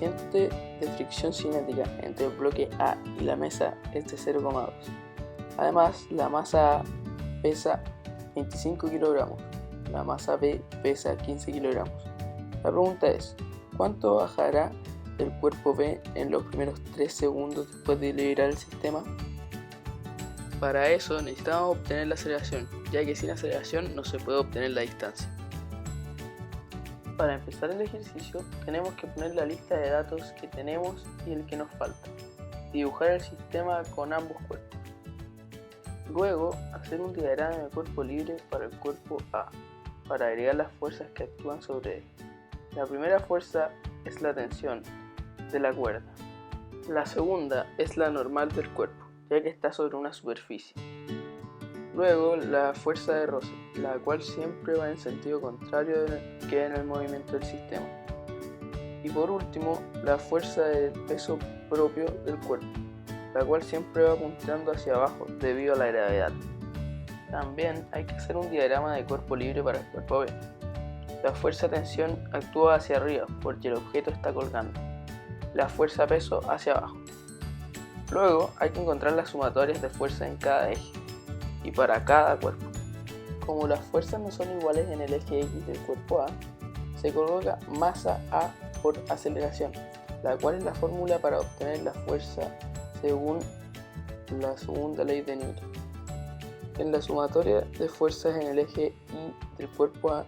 coeficiente de fricción cinética entre el bloque A y la mesa es de 0,2. Además, la masa A pesa 25 kilogramos, la masa B pesa 15 kilogramos. La pregunta es, ¿cuánto bajará el cuerpo B en los primeros 3 segundos después de liberar el sistema? Para eso necesitamos obtener la aceleración, ya que sin aceleración no se puede obtener la distancia. Para empezar el ejercicio tenemos que poner la lista de datos que tenemos y el que nos falta, dibujar el sistema con ambos cuerpos. Luego hacer un diagrama de cuerpo libre para el cuerpo A, para agregar las fuerzas que actúan sobre él. La primera fuerza es la tensión de la cuerda. La segunda es la normal del cuerpo, ya que está sobre una superficie. Luego la fuerza de roce, la cual siempre va en sentido contrario que en el movimiento del sistema. Y por último, la fuerza del peso propio del cuerpo, la cual siempre va apuntando hacia abajo debido a la gravedad. También hay que hacer un diagrama de cuerpo libre para el cuerpo B. La fuerza tensión actúa hacia arriba porque el objeto está colgando. La fuerza peso hacia abajo. Luego hay que encontrar las sumatorias de fuerza en cada eje y para cada cuerpo. Como las fuerzas no son iguales en el eje X del cuerpo A, se coloca masa A por aceleración, la cual es la fórmula para obtener la fuerza según la segunda ley de Newton. En la sumatoria de fuerzas en el eje Y del cuerpo A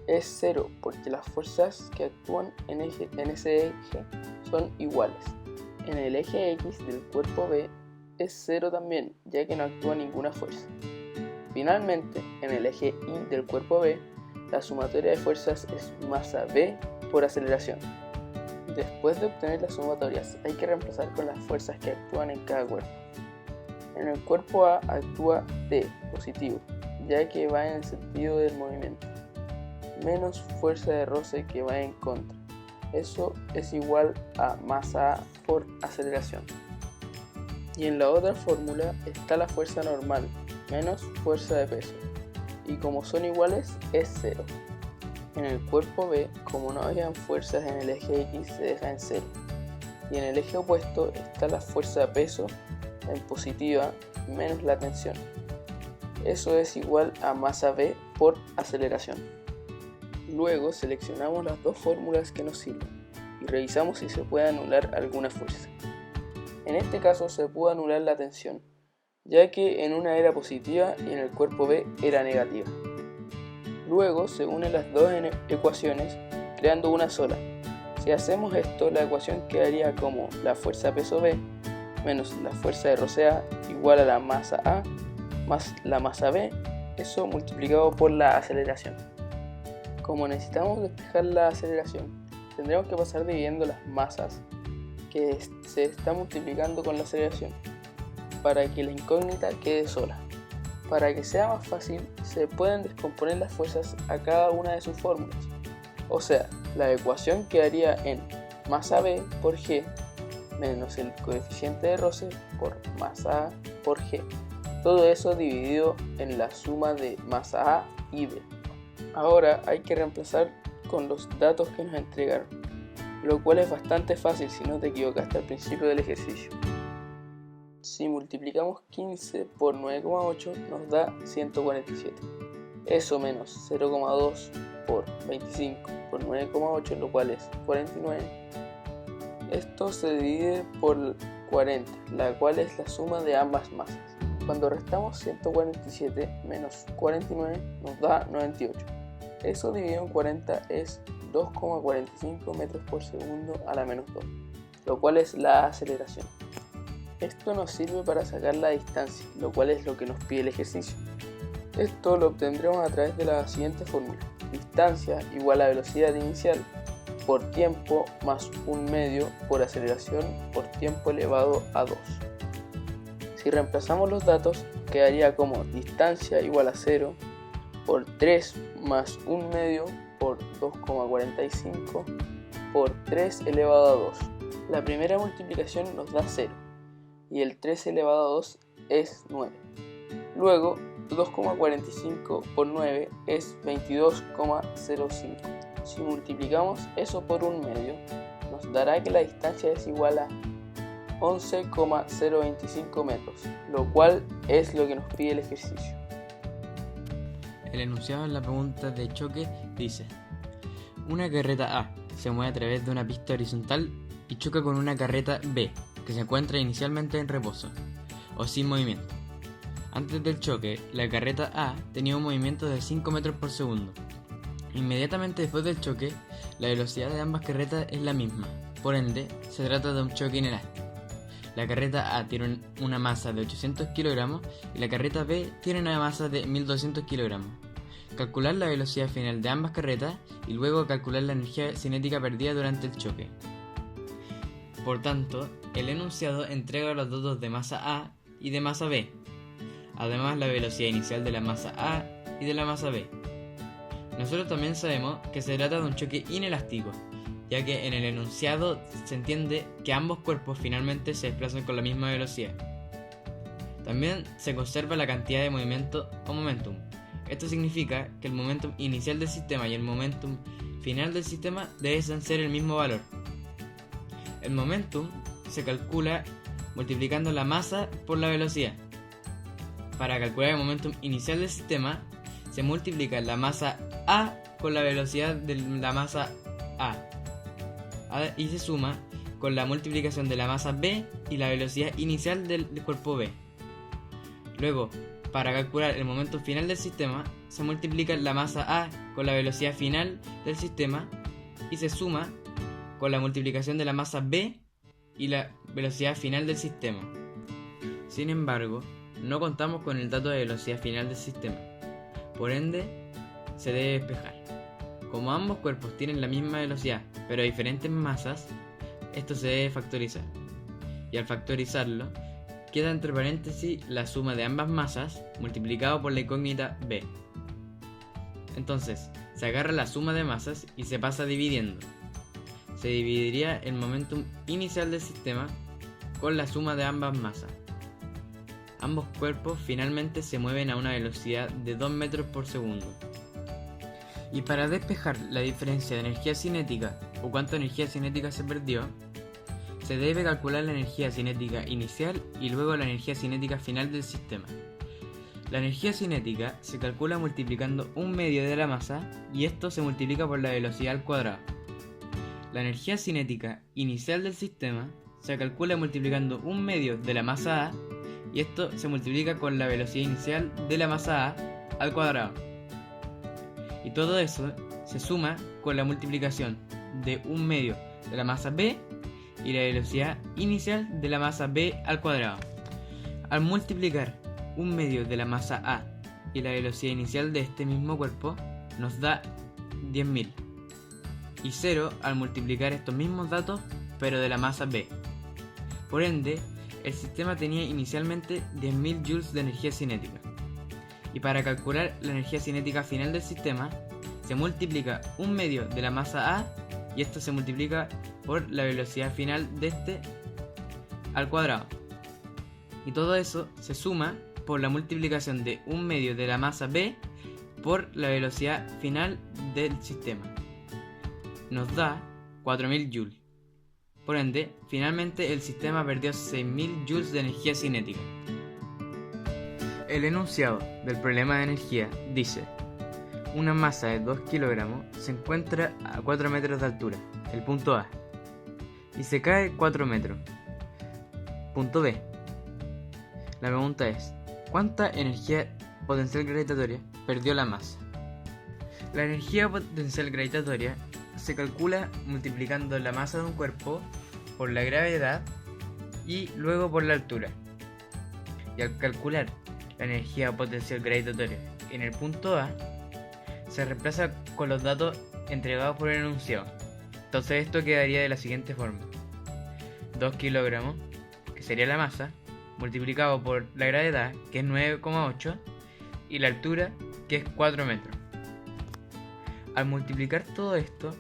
es 0 porque las fuerzas que actúan en ese eje son iguales. En el eje X del cuerpo B es 0 también, ya que no actúa ninguna fuerza. Finalmente, en el eje Y del cuerpo B, la sumatoria de fuerzas es masa B por aceleración. Después de obtener las sumatorias, hay que reemplazar con las fuerzas que actúan en cada cuerpo. En el cuerpo A actúa T positivo, ya que va en el sentido del movimiento, menos fuerza de roce que va en contra. Eso es igual a masa A por aceleración. Y en la otra fórmula está la fuerza normal menos fuerza de peso, y como son iguales es 0. En el cuerpo B, como no habían fuerzas en el eje X, se deja en 0, y en el eje opuesto está la fuerza de peso en positiva menos la tensión. Eso es igual a masa B por aceleración. Luego seleccionamos las dos fórmulas que nos sirven y revisamos si se puede anular alguna fuerza. En este caso se pudo anular la tensión, ya que en una era positiva y en el cuerpo B era negativa. Luego se unen las dos ecuaciones creando una sola. Si hacemos esto, la ecuación quedaría como la fuerza peso B menos la fuerza de roce A igual a la masa A más la masa B, eso multiplicado por la aceleración. Como necesitamos despejar la aceleración, tendremos que pasar dividiendo las masas que se está multiplicando con la aceleración para que la incógnita quede sola. Para que sea más fácil, se pueden descomponer las fuerzas a cada una de sus fórmulas. O sea, la ecuación quedaría en masa B por G menos el coeficiente de roce por masa A por G. Todo eso dividido en la suma de masa A y B. Ahora hay que reemplazar con los datos que nos entregaron, lo cual es bastante fácil si no te equivocaste al principio del ejercicio. Si multiplicamos 15 por 9,8 nos da 147. Eso menos 0,2 por 25 por 9,8, lo cual es 49. Esto se divide por 40, la cual es la suma de ambas masas. Cuando restamos 147 menos 49 nos da 98. Eso dividido en 40 es 2,45 metros por segundo a la menos 2, lo cual es la aceleración. Esto nos sirve para sacar la distancia, lo cual es lo que nos pide el ejercicio. Esto lo obtendremos a través de la siguiente fórmula: distancia igual a velocidad inicial por tiempo más un medio por aceleración por tiempo elevado a 2. Si reemplazamos los datos, quedaría como distancia igual a 0 por 3 más un medio por 2,45 por 3 elevado a 2. La primera multiplicación nos da 0 y el 3 elevado a 2 es 9. Luego 2,45 por 9 es 22,05. Si multiplicamos eso por un medio nos dará que la distancia es igual a 11,025 metros, lo cual es lo que nos pide el ejercicio. El enunciado en la pregunta de choque dice: una carreta A se mueve a través de una pista horizontal y choca con una carreta B que se encuentra inicialmente en reposo o sin movimiento. Antes del choque, la carreta A tenía un movimiento de 5 metros por segundo. Inmediatamente después del choque, la velocidad de ambas carretas es la misma, por ende, se trata de un choque inelástico. La carreta A tiene una masa de 800 kilogramos y la carreta B tiene una masa de 1200 kilogramos. Calcular la velocidad final de ambas carretas y luego calcular la energía cinética perdida durante el choque. Por tanto, el enunciado entrega los datos de masa A y de masa B, además la velocidad inicial de la masa A y de la masa B. Nosotros también sabemos que se trata de un choque inelástico, ya que en el enunciado se entiende que ambos cuerpos finalmente se desplazan con la misma velocidad. También se conserva la cantidad de movimiento o momentum. Esto significa que el momentum inicial del sistema y el momentum final del sistema deben ser el mismo valor. El momentum se calcula multiplicando la masa por la velocidad. Para calcular el momentum inicial del sistema, se multiplica la masa A con la velocidad de la masa A y se suma con la multiplicación de la masa B y la velocidad inicial del cuerpo B. Luego, para calcular el momento final del sistema, se multiplica la masa A con la velocidad final del sistema y se suma con la multiplicación de la masa B y la velocidad final del sistema. Sin embargo, no contamos con el dato de velocidad final del sistema, por ende, se debe despejar. Como ambos cuerpos tienen la misma velocidad, pero diferentes masas, esto se debe factorizar. Y al factorizarlo, queda entre paréntesis la suma de ambas masas multiplicado por la incógnita B. Entonces, se agarra la suma de masas y se pasa dividiendo. Se dividiría el momentum inicial del sistema con la suma de ambas masas. Ambos cuerpos finalmente se mueven a una velocidad de 2 metros por segundo. Y para despejar la diferencia de energía cinética o cuánta energía cinética se perdió, se debe calcular la energía cinética inicial y luego la energía cinética final del sistema. La energía cinética se calcula multiplicando un medio de la masa y esto se multiplica por la velocidad al cuadrado. La energía cinética inicial del sistema se calcula multiplicando un medio de la masa A y esto se multiplica con la velocidad inicial de la masa A al cuadrado. Y todo eso se suma con la multiplicación de un medio de la masa B y la velocidad inicial de la masa B al cuadrado. Al multiplicar un medio de la masa A y la velocidad inicial de este mismo cuerpo nos da 10.000 y 0 al multiplicar estos mismos datos pero de la masa B. Por ende, el sistema tenía inicialmente 10.000 joules de energía cinética. Y para calcular la energía cinética final del sistema, se multiplica un medio de la masa A y esto se multiplica por la velocidad final de este al cuadrado. Y todo eso se suma por la multiplicación de un medio de la masa B por la velocidad final del sistema. Nos da 4.000 joules. Por ende, finalmente el sistema perdió 6.000 joules de energía cinética. El enunciado del problema de energía dice: una masa de 2 kilogramos se encuentra a 4 metros de altura, el punto A, y se cae 4 metros, punto B. La pregunta es: ¿cuánta energía potencial gravitatoria perdió la masa? La energía potencial gravitatoria se calcula multiplicando la masa de un cuerpo por la gravedad y luego por la altura. Y al calcular la energía potencial gravitatoria en el punto A, se reemplaza con los datos entregados por el enunciado. Entonces esto quedaría de la siguiente forma: 2 kilogramos, que sería la masa, multiplicado por la gravedad, que es 9,8, y la altura, que es 4 metros. Al multiplicar todo esto,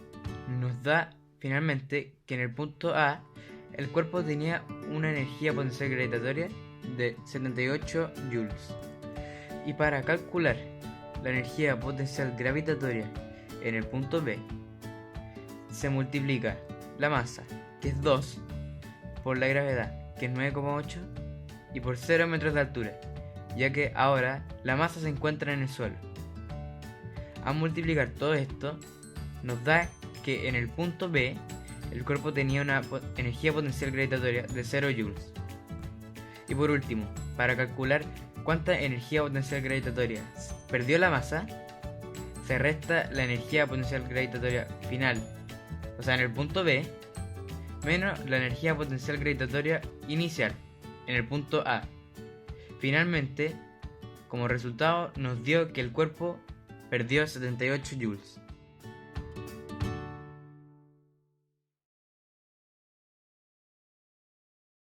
nos da finalmente que en el punto A, el cuerpo tenía una energía potencial gravitatoria de 78 joules. Y para calcular la energía potencial gravitatoria en el punto B, se multiplica la masa que es 2, por la gravedad, que es 9,8, y por 0 metros de altura, ya que ahora la masa se encuentra en el suelo. Al multiplicar todo esto, nos da que en el punto B, el cuerpo tenía una energía potencial gravitatoria de 0 joules. Y por último, para calcular cuánta energía potencial gravitatoria perdió la masa, se resta la energía potencial gravitatoria final, o sea en el punto B, menos la energía potencial gravitatoria inicial, en el punto A. Finalmente, como resultado, nos dio que el cuerpo perdió 78 joules.